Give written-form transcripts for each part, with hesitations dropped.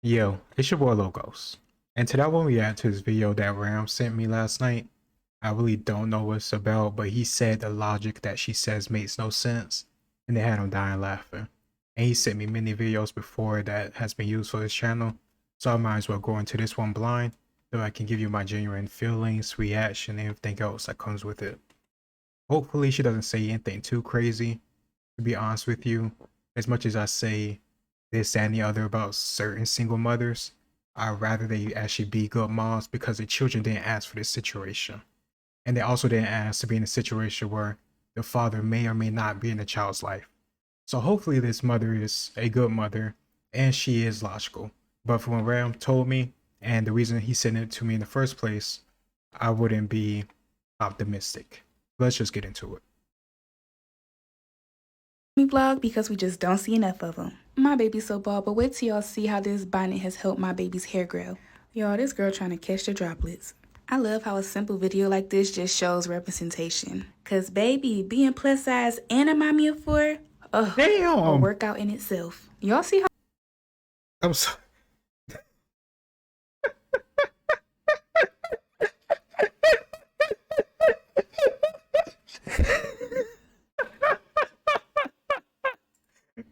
Yo, it's your boy Logos. And today I want to react to this video that Ram sent me last night. I really don't know what it's about, but he said the logic that she says makes no sense, and they had him dying laughing. And he sent me many videos before that has been used for this channel, so I might as well go into this one blind, so I can give you my genuine feelings, reaction, and everything else that comes with it. Hopefully she doesn't say anything too crazy, to be honest with you. As much as I say this, that, and the other about certain single mothers, I'd rather they actually be good moms because the children didn't ask for this situation. And they also didn't ask to be in a situation where the father may or may not be in the child's life. So hopefully this mother is a good mother and she is logical. But from what Ram told me, and the reason he sent it to me in the first place, I wouldn't be optimistic. Let's just get into it. Me vlog because we just don't see enough of them. My baby's so bald, but wait till y'all see how this bonnet has helped my baby's hair grow. Y'all, this girl trying to catch the droplets. I love how a simple video like this just shows representation. Cause baby, being plus size and a mommy of four, a Damn! workout in itself. Y'all see how I'm sorry.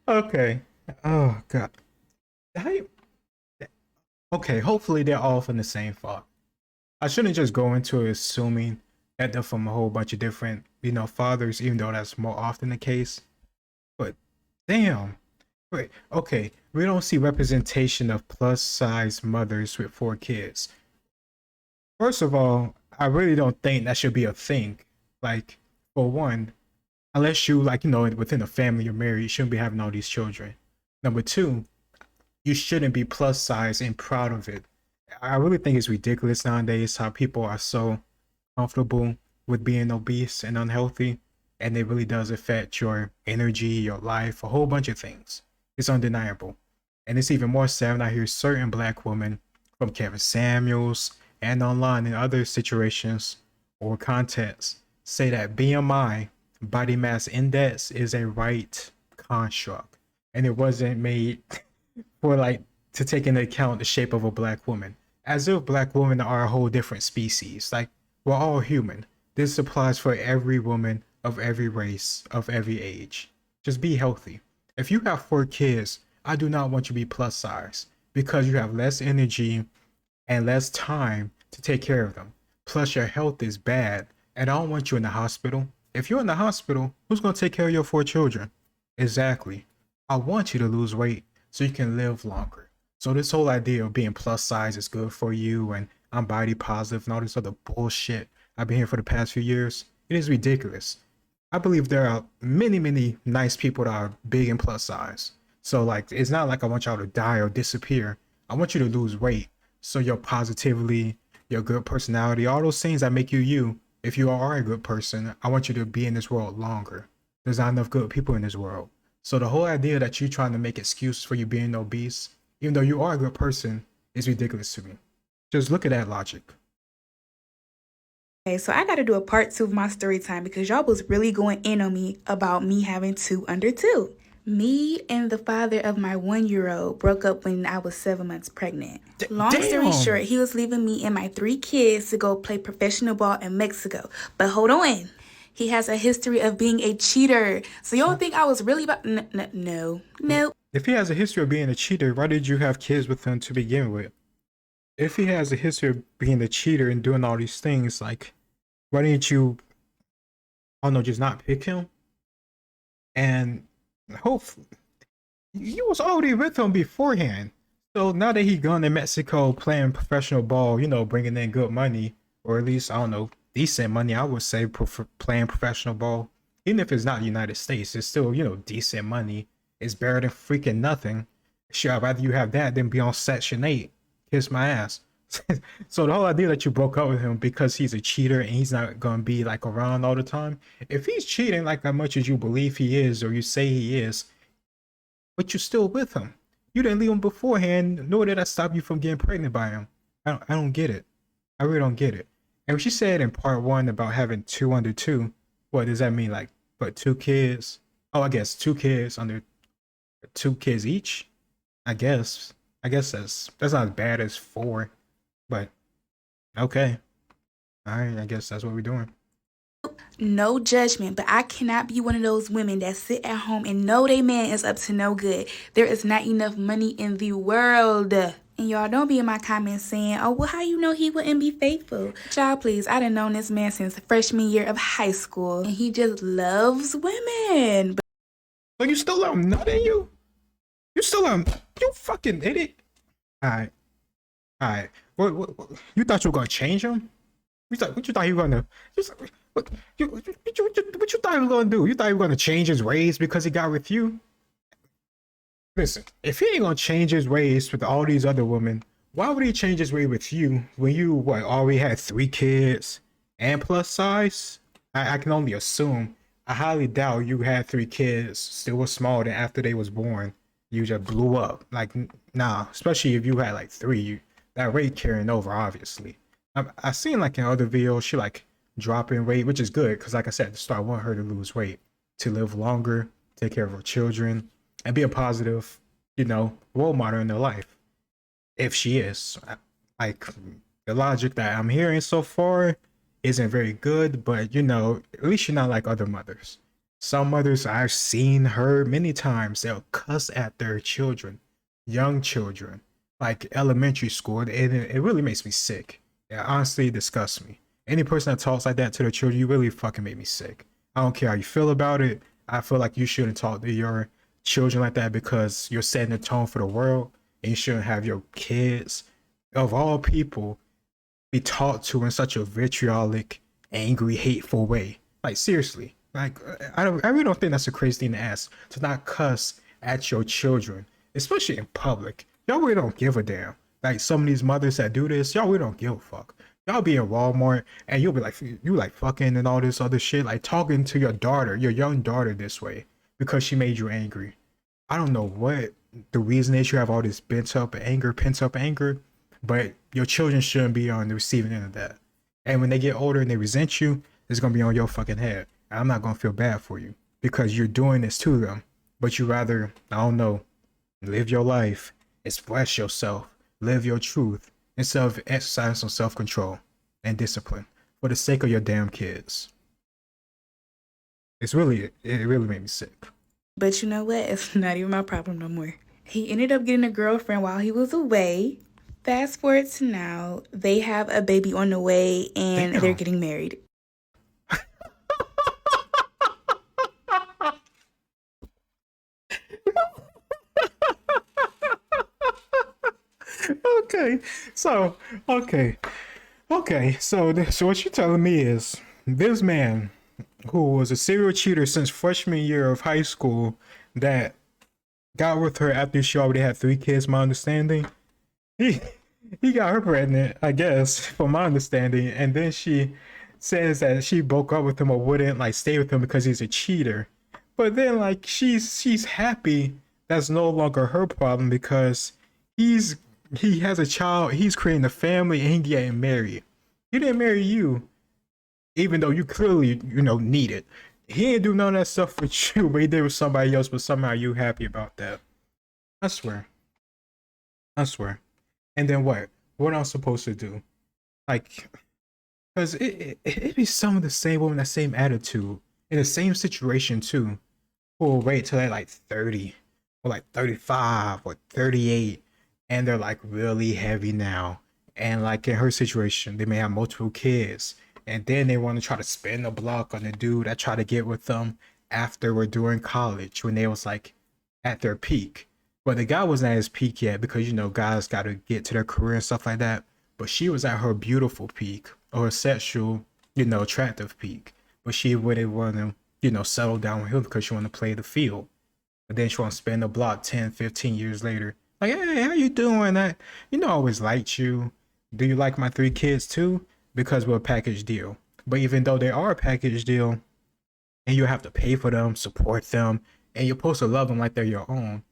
Okay. Oh god. How Okay, hopefully they're all from the same father. I shouldn't just go into assuming that they're from a whole bunch of different, fathers, even though that's more often the case. But damn. Wait, okay. We don't see representation of plus size mothers with 4 kids. First of all, I really don't think that should be a thing. Like, for one, unless you within a family you're married, you shouldn't be having all these children. Number two, you shouldn't be plus size and proud of it. I really think it's ridiculous nowadays how people are so comfortable with being obese and unhealthy, and it really does affect your energy, your life, a whole bunch of things. It's undeniable. And it's even more sad when I hear certain black women from Kevin Samuels and online in other situations or contexts say that BMI, body mass index, is a right construct and it wasn't made for to take into account the shape of a black woman, as if black women are a whole different species. Like, we're all human. This applies for every woman of every race, of every age. Just be healthy. If you have 4 kids, I do not want you to be plus size because you have less energy and less time to take care of them. Plus your health is bad and I don't want you in the hospital. If you're in the hospital, who's going to take care of your 4 children? Exactly. I want you to lose weight so you can live longer. So this whole idea of being plus size is good for you and I'm body positive and all this other bullshit I've been here for the past few years, it is ridiculous. I believe there are many, many nice people that are big and plus size. So it's not like I want y'all to die or disappear. I want you to lose weight. So your positivity, your good personality, all those things that make you you, if you are a good person, I want you to be in this world longer. There's not enough good people in this world. So the whole idea that you're trying to make excuses for you being obese, even though you are a good person, is ridiculous to me. Just look at that logic. Okay, so I gotta do a part 2 of my story time because y'all was really going in on me about me having 2 under 2. Me and the father of my 1-year-old broke up when I was 7 months pregnant. Long story short, he was leaving me and my 3 kids to go play professional ball in Mexico. But hold on. He has a history of being a cheater. So y'all think I was really about... No. If he has a history of being a cheater, why did you have kids with him to begin with? If he has a history of being a cheater and doing all these things, why didn't you, I don't know, just not pick him? And hopefully, you was already with him beforehand. So now that he gone to Mexico playing professional ball, bringing in good money, or at least, I don't know, decent money, I would say, playing professional ball. Even if it's not the United States, it's still, decent money. It's better than freaking nothing. Sure, I'd rather you have that than be on Section 8. Kiss my ass. So the whole idea that you broke up with him because he's a cheater and he's not gonna be around all the time. If he's cheating like as much as you believe he is or you say he is, but you're still with him. You didn't leave him beforehand, nor did I stop you from getting pregnant by him. I don't get it. I really don't get it. And what she said in part 1 about having 2 under 2, what does that mean? But 2 kids? Oh, I guess 2 kids under 2 kids each, I guess. I guess that's not as bad as 4, but okay. All right, I guess that's what we're doing. No judgment, but I cannot be one of those women that sit at home and know they man is up to no good. There is not enough money in the world. And y'all don't be in my comments saying, oh, well, how you know he wouldn't be faithful? Y'all, please, I done known this man since freshman year of high school, and he just loves women. But you still let him nut in you? You still let him? You fucking idiot! All right, all right. What? You thought you were gonna change him? What you thought you were gonna? What you thought he was gonna do? You thought he was gonna change his ways because he got with you? Listen, if he ain't gonna change his ways with all these other women, why would he change his way with you when you already had 3 kids and plus size? I can only assume. I highly doubt you had 3 kids, still was small, then after they was born, you just blew up. Like, nah, especially if you had like 3, that rate carrying over, obviously. I seen like in other videos, she like dropping weight, which is good, because like I said, at the start, I want her to lose weight, to live longer, take care of her children, and be a positive, role model in their life. If she is, like, the logic that I'm hearing so far isn't very good, but at least you're not like other mothers. Some mothers I've seen her many times, they'll cuss at their children, young children, like elementary school, and it really makes me sick. It honestly disgusts me. Any person that talks like that to their children, you really fucking make me sick. I don't care how you feel about it. I feel like you shouldn't talk to your children like that because you're setting the tone for the world, and you shouldn't have your kids, of all people, be taught to in such a vitriolic, angry, hateful way. Like, seriously. Like, I really don't think that's a crazy thing to ask, to not cuss at your children, especially in public. Y'all really don't give a damn. Like, some of these mothers that do this, y'all really don't give a fuck. Y'all be in Walmart and you'll be like, you like fucking and all this other shit, like talking to your daughter, your young daughter, this way because she made you angry. I don't know what the reason is, you have all this pent up anger, but your children shouldn't be on the receiving end of that. And when they get older and they resent you, it's gonna be on your fucking head. And I'm not gonna feel bad for you because you're doing this to them, but you rather, I don't know, live your life, express yourself, live your truth, instead of exercising some self-control and discipline for the sake of your damn kids. It really made me sick. But you know what? It's not even my problem no more. He ended up getting a girlfriend while he was away. Fast forward to now, they have a baby on the way and they're getting married. Okay, so so what you're telling me is this man who was a serial cheater since freshman year of high school that got with her after she already had 3 kids, my understanding, he got her pregnant, I guess, from my understanding, and then she says that she broke up with him or wouldn't like stay with him because he's a cheater. But then like she's happy that's no longer her problem because he has a child, he's creating a family, and he getting married. He didn't marry you, even though you clearly, need it. He didn't do none of that stuff with you, but he did with somebody else, but somehow you happy about that. I swear. And then what? What am I supposed to do? Like, because it be some of the same women, that same attitude, in the same situation too, who will wait till they're like 30, or like 35, or 38, and they're like really heavy now. And like in her situation, they may have multiple kids, and then they want to try to spin the block on the dude that tried to get with them after we're doing college when they was like at their peak. But the guy wasn't at his peak yet because guys got to get to their career and stuff like that. But she was at her beautiful peak, or her sexual, attractive peak. But she wouldn't want to, settle down with him because she wanted to play the field. But then she want to spin the block 10, 15 years later. Like, hey, how you doing? I always liked you. Do you like my 3 kids too? Because we're a package deal. But even though they are a package deal, and you have to pay for them, support them, and you're supposed to love them like they're your own.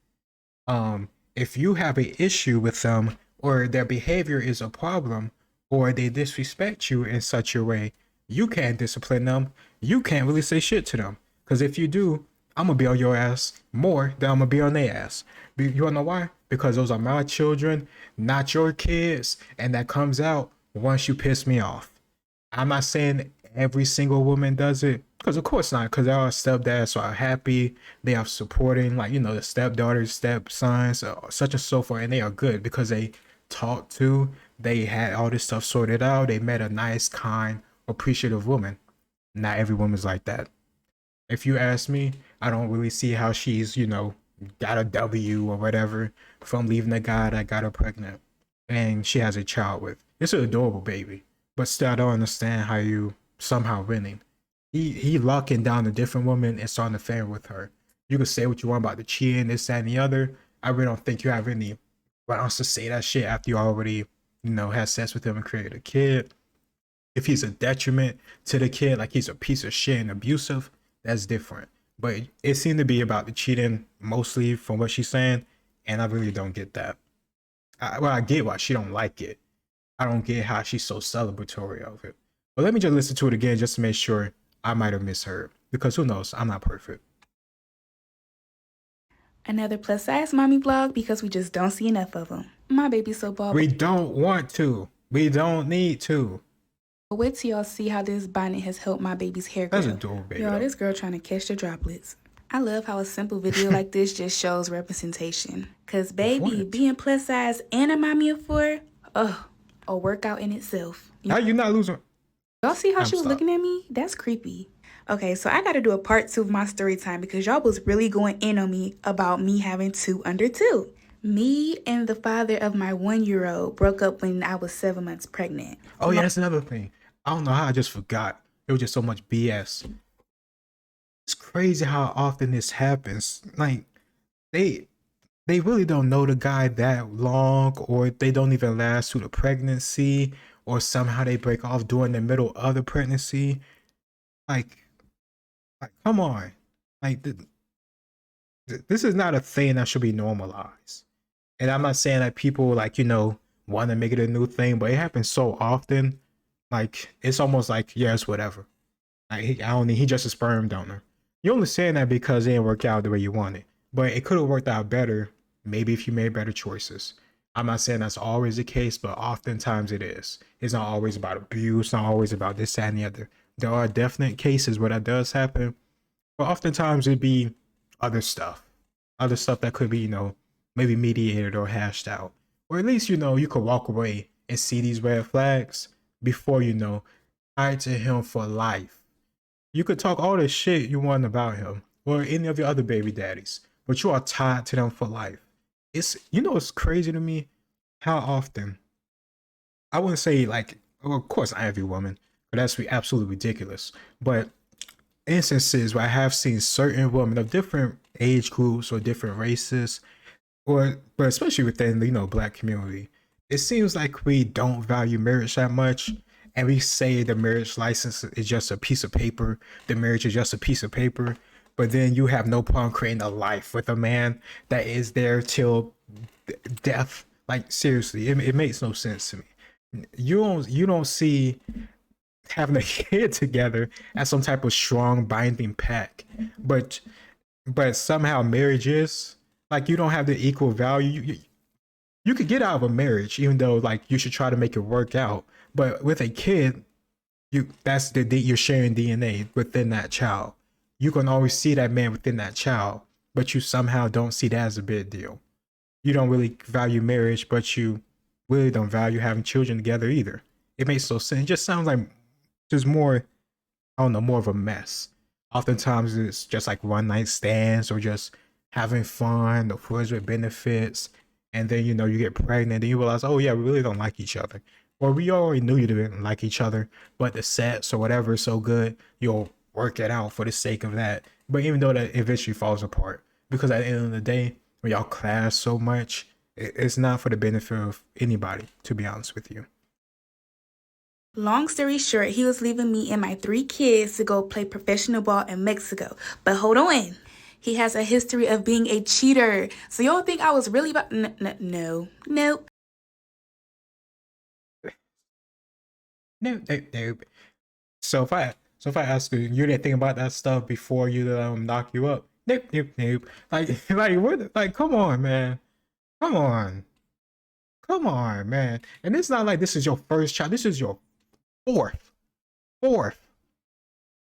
If you have an issue with them, or their behavior is a problem, or they disrespect you in such a way, you can't discipline them. You can't really say shit to them. Because if you do, I'm going to be on your ass more than I'm going to be on their ass. You wanna know why? because those are my children, not your kids, and that comes out once you piss me off. I'm not saying every single woman does it, because of course not, because there are stepdads who are happy, they are supporting, like, you know, the stepdaughters, stepsons, such and so forth, and they are good because they talked to, they had all this stuff sorted out, they met a nice, kind, appreciative woman. Not every woman's like that. If you ask me, I don't really see how she's, you know, got a W or whatever from leaving the guy that got her pregnant and she has a child with. It's an adorable baby. But still, I don't understand how you somehow winning. He locking down a different woman and starting to affair with her. You can say what you want about the cheating, this, that, and the other. I really don't think you have any grounds to say that shit after you already, you know, had sex with him and created a kid. If he's a detriment to the kid, like he's a piece of shit and abusive, that's different. But it seemed to be about the cheating mostly from what she's saying, and I really don't get that. I get why she don't like it. I don't get how she's so celebratory of it. But let me just listen to it again just to make sure I might have misheard. Because who knows? I'm not perfect. Another plus size mommy vlog because we just don't see enough of them. My baby's so bald. We don't want to. We don't need to. But wait till y'all see how this bonnet has helped my baby's hair grow. That's adorable, baby. Y'all, this girl trying to catch the droplets. I love how a simple video like this just shows representation. Cause baby, being plus size and a mommy of 4, a workout in itself. How you not losing? Y'all see how she was looking at me? That's creepy. Okay, so I gotta do a part 2 of my story time because y'all was really going in on me about me having 2 under 2. Me and the father of my 1-year-old broke up when I was 7 months pregnant. Oh yeah, that's another thing. I don't know how I just forgot. It was just so much BS. It's crazy how often this happens. Like they really don't know the guy that long, or they don't even last through the pregnancy, or somehow they break off during the middle of the pregnancy. Like come on. Like this is not a thing that should be normalized. And I'm not saying that people, like, you know, want to make it a new thing, but it happens so often. Like, it's almost like, yeah, it's whatever. Like, he just a sperm donor. You're only saying that because it didn't work out the way you wanted. But it could have worked out better, maybe if you made better choices. I'm not saying that's always the case, but oftentimes it is. It's not always about abuse, not always about this, that, and the other. There are definite cases where that does happen, but oftentimes it'd be other stuff. Other stuff that could be, you know, maybe mediated or hashed out. Or at least, you know, you could walk away and see these red flags before, you know, tied to him for life. You could talk all the shit you want about him or any of your other baby daddies, but you are tied to them for life. It's, you know, it's crazy to me how often, I wouldn't say like, well, of course not every woman, but that's absolutely ridiculous. But instances where I have seen certain women of different age groups or different races, but especially within, you know, Black community, it seems like we don't value marriage that much, and we say the marriage license is just a piece of paper, the marriage is just a piece of paper, but then you have no problem creating a life with a man that is there till death. Like, seriously, it makes no sense to me. You don't see having a kid together as some type of strong binding pact, but somehow marriage is like, you don't have the equal value. You could get out of a marriage, even though like you should try to make it work out. But with a kid, that's you're sharing DNA within that child. You can always see that man within that child, but you somehow don't see that as a big deal. You don't really value marriage, but you really don't value having children together either. It makes no sense. It just sounds like just more, I don't know, more of a mess. Oftentimes it's just like one night stands or just having fun, the friends with benefits. And then, you know, you get pregnant and you realize, oh yeah, we really don't like each other. Or we already knew you didn't like each other, but the sex or whatever is so good, you'll work it out for the sake of that. But even though that eventually falls apart, because at the end of the day, when y'all clash so much, it's not for the benefit of anybody, to be honest with you. Long story short, he was leaving me and my 3 kids to go play professional ball in Mexico. But hold on. He has a history of being a cheater. So y'all think I was really about... No. Nope. No. So if I ask you, you didn't think about that stuff before you knock you up? Nope. Like what? Like, come on, man. Come on. Come on, man. And it's not like this is your first child. This is your fourth. Fourth.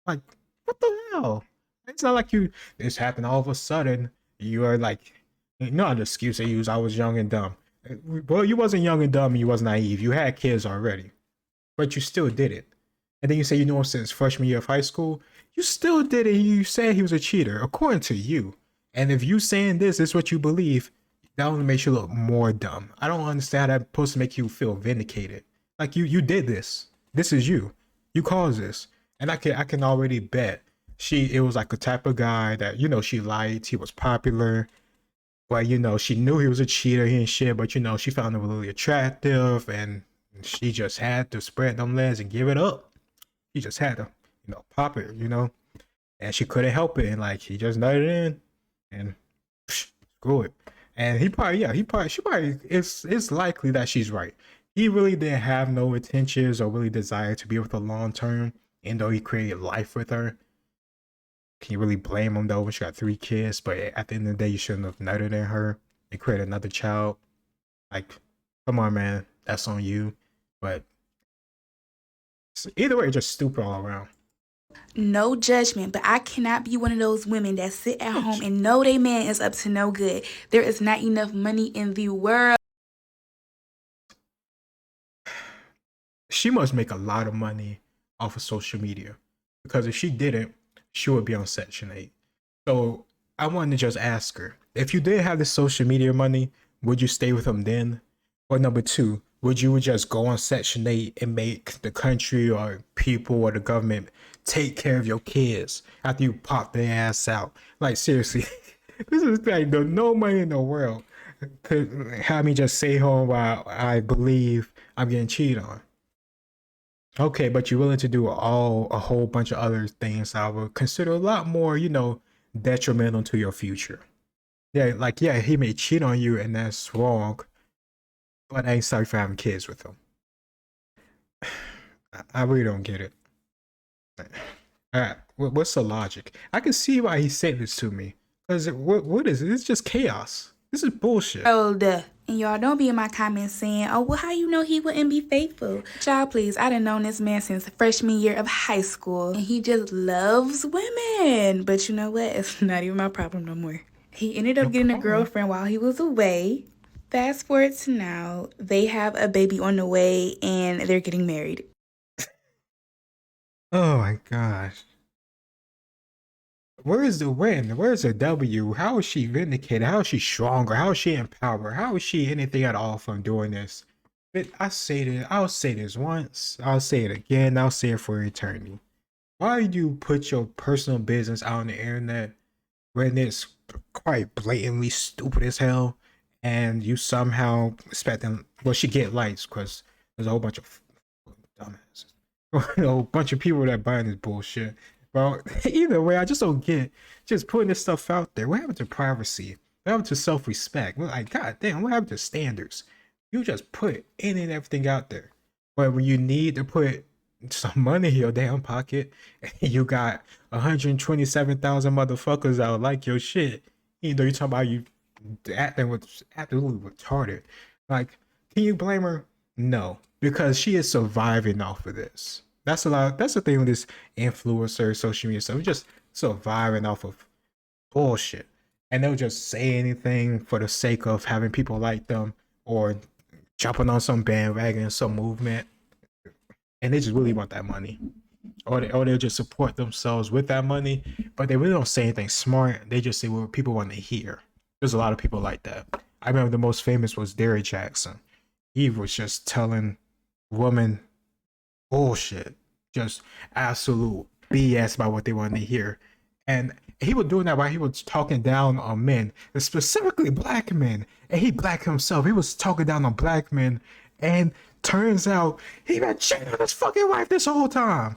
Like, what the hell? It's not like this happened all of a sudden. You are like, not an excuse they use. I was young and dumb. Well, you wasn't young and dumb. And you was naive. You had kids already, but you still did it. And then you say you know him since freshman year of high school. You still did it. You said he was a cheater, according to you. And if you saying this is what you believe, that only makes you look more dumb. I don't understand how that's supposed to make you feel vindicated. Like you did this. This is you. You caused this. And I can already bet it was like a type of guy that, she liked, he was popular, but she knew he was a cheater, he ain't shit, but she found him really attractive and she just had to spread them legs and give it up. She just had to, pop it, and she couldn't help it, and like he just nutted in and screw it. And she probably, it's likely that she's right. He really didn't have no intentions or really desire to be with her long term, and though he created life with her. Can you really blame him though when she got 3 kids? But at the end of the day, you shouldn't have nutted in her and created another child. Like, come on, man, that's on you. But either way, just stupid all around. No judgment, but I cannot be one of those women that sit at home and know they man is up to no good. There is not enough money in the world. She must make a lot of money off of social media, because if she didn't, she would be on Section 8. So I wanted to just ask her, if you did have the social media money, would you stay with him then? Or number 2, would you just go on Section 8 and make the country or people or the government take care of your kids after you pop their ass out? Like, seriously, this is like no money in the world could have me just stay home while I believe I'm getting cheated on. Okay, but you're willing to do a whole bunch of other things I would consider a lot more, detrimental to your future. Yeah, like, yeah, he may cheat on you and that's wrong, but I ain't sorry for having kids with him. I really don't get it. What's the logic? I can see why he said this to me. Because what is it? It's just chaos. This is bullshit. And y'all don't be in my comments saying, oh, well, how you know he wouldn't be faithful? Child, please, I done known this man since freshman year of high school. And he just loves women. But you know what? It's not even my problem no more. He ended up getting a girlfriend while he was away. Fast forward to now, they have a baby on the way and they're getting married. Oh my gosh. Where is the win? Where's the W? How is she vindicated? How is she stronger? How is she empowered? How is she anything at all from doing this? But I'll say this once. I'll say it again. I'll say it for eternity. Why do you put your personal business out on the internet when it's quite blatantly stupid as hell, and you somehow expect them? Well, she get likes because there's a whole bunch of dumbasses, a whole bunch of people that buying this bullshit. Well, either way, I just don't get just putting this stuff out there. What happened to privacy? What happened to self-respect? We're like, God damn, what happened to standards? You just put any and everything out there. But when you need to put some money in your damn pocket, and you got 127,000 motherfuckers that would like your shit, you talking about you acting with absolutely retarded. Like, can you blame her? No, because she is surviving off of this. That's the thing with this influencer social media stuff. We're just surviving off of bullshit. And they'll just say anything for the sake of having people like them or jumping on some bandwagon, some movement. And they just really want that money. Or they'll just support themselves with that money, but they really don't say anything smart. They just say what people want to hear. There's a lot of people like that. I remember the most famous was Derrick Jackson. He was just telling women bullshit, just absolute BS about what they wanted to hear. And he was doing that while he was talking down on men, specifically black men. And he black himself. He was talking down on black men. And turns out he been cheating on his fucking wife this whole time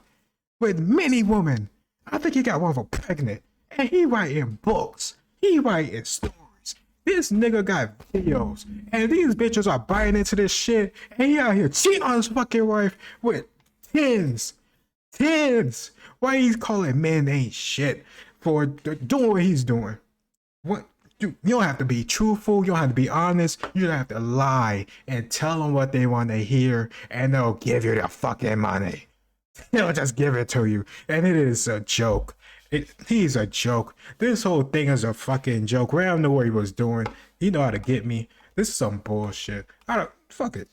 with many women. I think he got one of them pregnant. And he writing books. He writing stories. This nigga got videos. And these bitches are buying into this shit. And he out here cheating on his fucking wife with tens. Why he's calling men ain't shit for doing what he's doing? What You don't have to be truthful. You don't have to be honest. You don't have to lie and tell them what they want to hear, and they'll give you the fucking money. They'll just give it to you, and it is a joke. He's a joke. This whole thing is a fucking joke. Ram knew what he was doing. He know how to get me. This is some bullshit. Fuck it.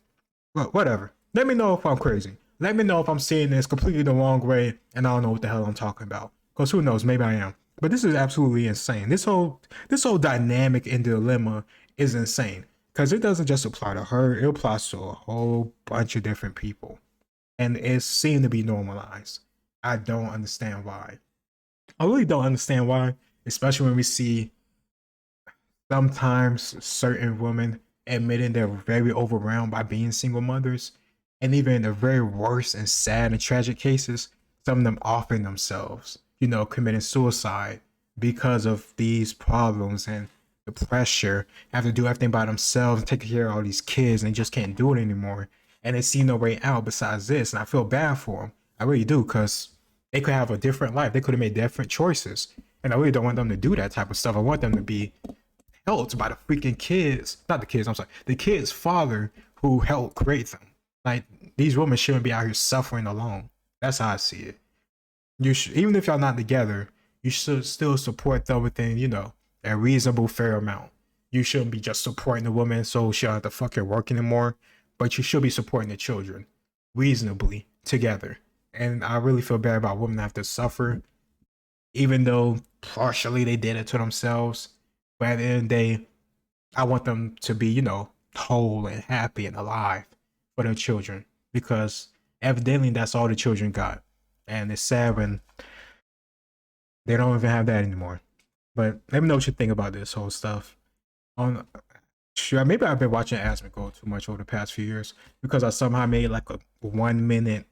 Well, whatever. Let me know if I'm crazy. Let me know if I'm seeing this completely the wrong way and I don't know what the hell I'm talking about. Because who knows, maybe I am. But this is absolutely insane. This whole dynamic and dilemma is insane. Because it doesn't just apply to her, it applies to a whole bunch of different people. And it seemed to be normalized. I don't understand why. I really don't understand why, especially when we see sometimes certain women admitting they're very overwhelmed by being single mothers. And even in the very worst and sad and tragic cases, some of them offering themselves, committing suicide because of these problems and the pressure, have to do everything by themselves and take care of all these kids, and they just can't do it anymore. And they see no way out besides this. And I feel bad for them. I really do, because they could have a different life. They could have made different choices. And I really don't want them to do that type of stuff. I want them to be held by the freaking kids. Not the kids, I'm sorry. The kids' father who helped create them. Like, these women shouldn't be out here suffering alone. That's how I see it. You should, even if y'all not together, you should still support them within, a reasonable, fair amount. You shouldn't be just supporting the woman so she don't have to fucking work anymore. But you should be supporting the children reasonably together. And I really feel bad about women that have to suffer, even though partially they did it to themselves. But at the end of the day, I want them to be, whole and happy and alive for their children, because evidently that's all the children got. And it's sad when they don't even have that anymore. But let me know what you think about this whole stuff. Maybe I've been watching Asmik go too much over the past few years, because I somehow made like a 1 minute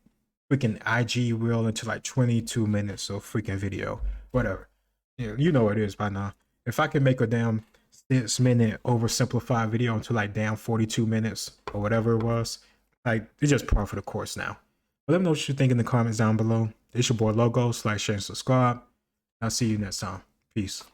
freaking IG reel into like 22 minutes of freaking video. Whatever. Yeah, you know what it is by now. If I can make a damn 6 minute oversimplified video into like damn 42 minutes or whatever it was, like, it's just par for the course now. But let me know what you think in the comments down below. It's your boy Logos. Like, share, and subscribe. I'll see you next time. Peace.